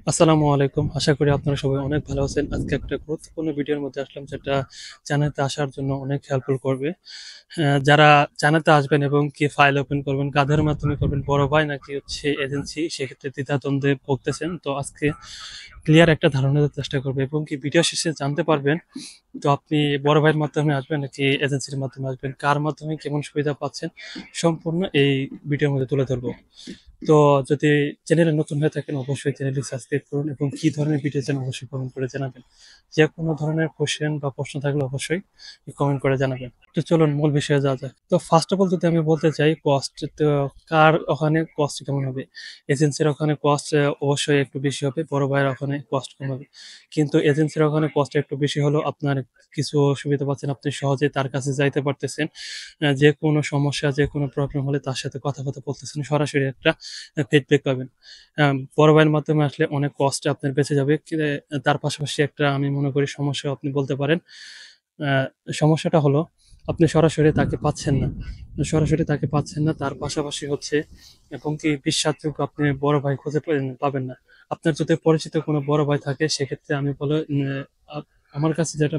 আসসালামু আলাইকুম। আশা করি আপনারা সবাই অনেক ভালো আছেন। আজকে একটা গুরুত্বপূর্ণ ভিডিওর মধ্যে আসলাম যেটা জানাতে আসার জন্য অনেক হেল্পফুল করবে। যারা জানাতে আসবেন এবং কি ফাইল ওপেন করবেন, কাদের মাধ্যমে করবেন, বড় ভাই নাকি হচ্ছে এজেন্সি, সেক্ষেত্রে দ্বিধাদ্বন্দ্বে ভুগতেছেন। তো আজকে ক্লিয়ার একটা ধারণা দেওয়ার চেষ্টা করবো এবং কি ভিডিও শেষে জানতে পারবেন তো আপনি বড় ভাইয়ের মাধ্যমে আসবেন নাকি এজেন্সির মাধ্যমে আসবেন, কার মাধ্যমে কেমন সুবিধা পাচ্ছেন, সম্পূর্ণ এই ভিডিওর মধ্যে তুলে ধরবো। তো যদি চ্যানেলে নতুন হয়ে থাকেন অবশ্যই চ্যানেলটি সাবস্ক্রাইব করুন এবং কি ধরনের ভিডিও চান অবশ্যই কমেন্ট করে জানাবেন। যে কোনো ধরনের কোশ্চেন বা প্রশ্ন থাকলে অবশ্যই কমেন্ট করে জানাবেন। তো চলুন মূল বিষয়ে যাওয়া যাক। তো ফার্স্ট অফ অল যদি আমি বলতে চাই কস্ট, তো কার ওখানে কস্ট কেমন হবে? এজেন্সির ওখানে কস্ট অবশ্যই একটু বেশি হবে, বড় ভাইয়ের ওখানে কস্ট কম হবে। কিন্তু এজেন্সির ওখানে কস্ট একটু বেশি হলেও আপনার কিছু সুবিধা পাচ্ছেন, আপনি সহজে তার কাছে যাইতে পারতেছেন। যে কোনো সমস্যা, যে কোনো প্রবলেম হলে তার সাথে কথা বলতেছেন, সরাসরি একটা ফিডব্যাক পাবেন। বড় ভাইয়ের মাধ্যমে আসলে অনেক কষ্ট আপনার বেঁচে যাবে। তার পাশাপাশি একটা আমি মনে করি সমস্যা আপনি বলতে পারেন। আ সমস্যাটা হলো আপনি সরাসরি তাকে পাচ্ছেন না। সরাসরি তাকে পাচ্ছেন না। তার পাশাপাশি হচ্ছে এবং কি বিশ্বাসযোগ্য আপনি বড় ভাই খুঁজে পাবেন না। আপনার যদি পরিচিত কোনো বড় ভাই থাকে সেক্ষেত্রে আমি বলে আপ আমার কাছে যেটা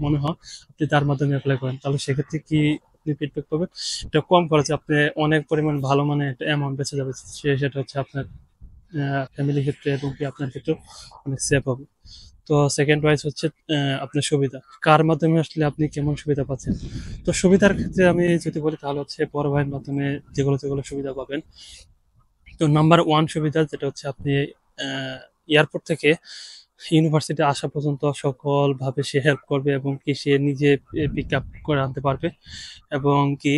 মনে হয় আপনি তার মাধ্যমে এপ্লাই করেন। তাহলে সেক্ষেত্রে কি আপনি ফিডব্যাক পাবেন? এটা কম খরচে আপনি অনেক পরিমাণ ভালো মানের একটা অ্যামাউন্ট বেঁচে যাবে। সেটা হচ্ছে আপনার ফ্যামিলির ক্ষেত্রে এবং কি আপনার ক্ষেত্রেও অনেক সেভ হবে। তো সেকেন্ড ওয়াইজ হচ্ছে আপনার সুবিধা। কার মাধ্যমে আসলে আপনি কেমন সুবিধা পাচ্ছেন? তো সুবিধার ক্ষেত্রে আমি যদি বলি তাহলে হচ্ছে বড় ভাইয়ের মাধ্যমে যেগুলো সুবিধা পাবেন। তো নাম্বার 1 সুবিধা যেটা হচ্ছে আপনি অ্যা এয়ারপোর্ট থেকে ইউনিভার্সিটি আসা পর্যন্ত সকলভাবে সে হেল্প করবে এবং কি সে নিজে পিক আপ করে আনতে পারবে এবং কি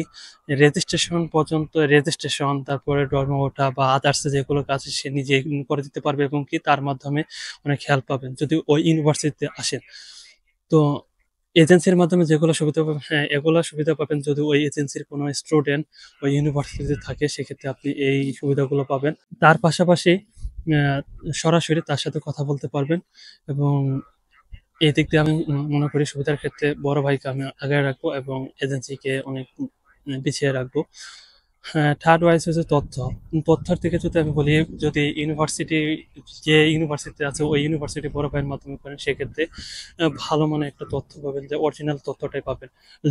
রেজিস্ট্রেশন পর্যন্ত, রেজিস্ট্রেশন তারপরে ডরমে ওঠা বা আদার্স যেগুলো কাজ সে নিজে করে দিতে পারবে এবং কি তার মাধ্যমে অনেক হেল্প পাবেন যদি ওই ইউনিভার্সিটিতে আসেন। তো এজেন্সির মাধ্যমে যেগুলো সুবিধা পাবেন, হ্যাঁ, এগুলা সুবিধা পাবেন যদি ওই এজেন্সির কোনো স্টুডেন্ট ওই ইউনিভার্সিটিতে থাকে সেক্ষেত্রে আপনি এই সুবিধাগুলো পাবেন। তার পাশাপাশি আ সরাসরি তার সাথে কথা বলতে পারবেন এবং এই দিক দিয়ে আমি মনে করি সুবিধার ক্ষেত্রে বড় ভাইকে আমি আগায় রাখবো এবং এজেন্সিকে অনেক পিছিয়ে রাখবো। হ্যাঁ, থার্ড ওয়াইজ হচ্ছে তথ্য। তথ্যের দিকে যদি আমি বলি, যদি ইউনিভার্সিটি যে ইউনিভার্সিটি আছে ওই ইউনিভার্সিটি বড় ভাইয়ের মাধ্যমে করেন সেক্ষেত্রে ভালো মানের একটা তথ্য পাবেন, যে অরিজিনাল তথ্যটাই পাবেন।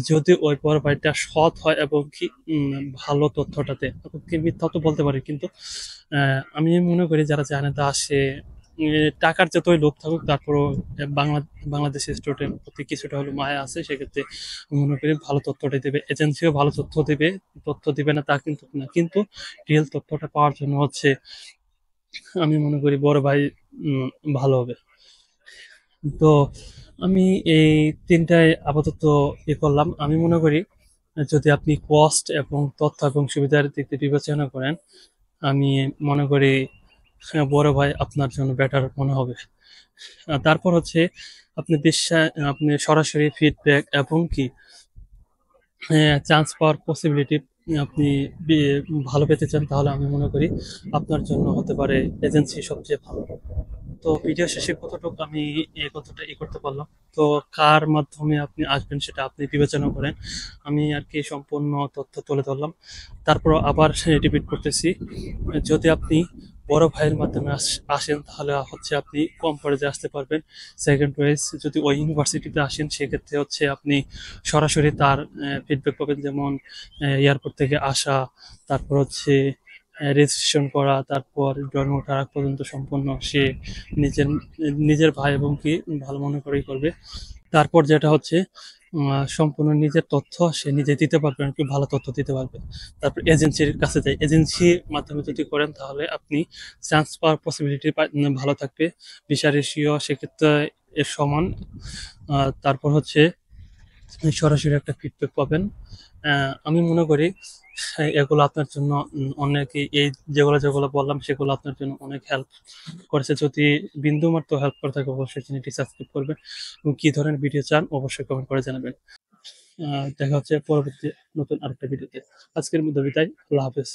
যদি ওই বড় ভাইটা সৎ হয় এবং কি ভালো তথ্যটাতে, কি মিথ্যা তো বলতে পারি কিন্তু আমি মনে করি যারা জানাতে আসে টাকার যতই লোভ থাকুক তারপরেও বাংলা বাংলাদেশের স্টুডেন্ট প্রতি কিছুটা হলেও মায়া আছে। সেক্ষেত্রে আমি মনে করি ভালো তথ্যটাই দেবে। এজেন্সিও ভালো তথ্য দিবে না তা কিন্তু না। কিন্তু রিয়েল তথ্যটা পাওয়ার জন্য হচ্ছে আমি মনে করি বড় ভাই উম ভালো হবে। তো আমি এই ৩ টায় আপাতত করলাম। আমি মনে করি যদি আপনি কস্ট এবং তথ্য এবং সুবিধার দিক দিয়ে বিবেচনা করেন, আমি মনে করি বড় ভাই আপনার জন্য বেটার মনে হবে। তারপর হচ্ছে আপনি সরাসরি ফিডব্যাক এবং কি চান্স পাওয়ার পসিবিলিটি আপনি বি ভালো পেতে চান তাহলে আমি মনে করি আপনার জন্য হতে পারে এজেন্সি সবচেয়ে ভালো। তো ভিডিও শেষে কতটুকু আমি কতটা করতে পারলাম। তো কার মাধ্যমে আপনি আসবেন সেটা আপনি বিবেচনা করেন। আমি আরকি সম্পূর্ণ তথ্য তুলে ধরলাম। তারপর আবার রিপিট করতেছি। যদি আপনি বড় ভাইয়ের মাধ্যমে আসেন তাহলে হচ্ছে আপনি কম খরচে আসতে পারবেন। সেকেন্ড ওয়াইজ যদি ওই ইউনিভার্সিটিতে আসেন সেক্ষেত্রে হচ্ছে আপনি সরাসরি তার ফিডব্যাক পাবেন, যেমন এয়ারপোর্ট থেকে আসা, তারপর হচ্ছে রেজিস্ট্রেশন করা, তারপর জন্ম ওঠার আগ পর্যন্ত সম্পূর্ণ সে নিজের নিজের ভাই এবং কি ভালো মনে করেই করবে। তারপর যেটা হচ্ছে সম্পূর্ণ নিজের তথ্য সে নিজে দিতে পারবে, আরকি ভালো তথ্য দিতে পারবে। তারপর এজেন্সির কাছে যাই। এজেন্সির মাধ্যমে যদি করেন তাহলে আপনি চান্স পাওয়ার পসিবিলিটি ভালো থাকবে। ভিসা রেশিও সেক্ষেত্রে এর সমান। তারপর হচ্ছে সরাসরি একটা ফিডব্যাক পাবেন। আমি মনে করি এগুলো আপনার জন্য অনেকই এই যেগুলো বললাম সেগুলো আপনার জন্য অনেক হেল্প করেছে। যদি বিন্দুমাত্র হেল্প করে থাকে অবশ্যই চ্যানেলটি সাবস্ক্রাইব করবেন এবং কি ধরনের ভিডিও চান অবশ্যই কমেন্ট করে জানাবেন। দেখা হচ্ছে পরবর্তী নতুন আরেকটা ভিডিওতে। আজকের মতো বিদায়। আল্লাহ হাফেজ।